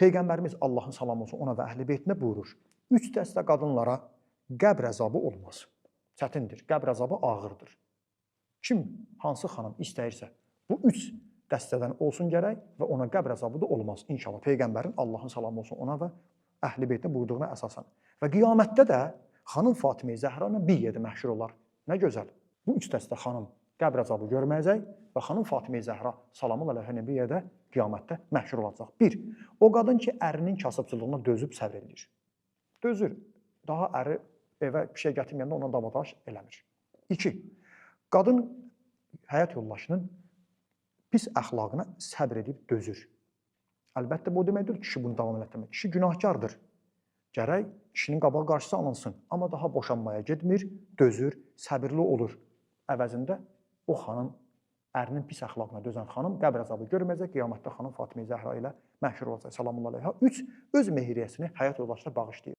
Peyğəmbərimiz Allahın salamı olsun ona və əhl-i beytinə buyurur. 3 dəstə qadınlara qəbr əzabı olmaz. Çətindir, qəbr əzabı ağırdır. Kim, hansı xanım istəyirsə, bu 3 dəstədən olsun gərək və ona qəbr əzabı da olmaz inşallah. Peyğəmbərin Allahın salamı olsun ona və əhl-i beytinə buyurduğuna əsasən. Və qiyamətdə də xanım Fatimə Zəhra ilə bir yerdə məhşur olar. Nə gözəl. Bu 3 dəstə xanım qəbr əzabı görməyəcək və xanım Fatimə Zəhra salamı əleyhə bir yerdə qiyamətdə məhşur olacaq. 1. O qadın ki, ərinin kasıbçılığına dözüb səbr edir. Dözür. Daha əri evə bir şey gətirməyəndə ona davadaş eləmir. 2. Qadın həyat yoldaşının pis əxlaqına səbr edib dözür. Əlbəttə, bu deməkdir ki, kişi bunu davam etdirmək. Kişi günahkardır. Gərək kişinin qabağı qarşısı alınsın. Amma daha boşanmaya getmir, dözür, səbirli olur. Əvəzində o xanım, ərinin pis əxlaqına dözən xanım qəbr əzabı görməyəcək, qiyamətdə xanım Fatimə Zəhra ilə məhşur olacaq. Salamun aleyha. 3. Öz mehriyyəsini həyat yoldaşına bağışlayır.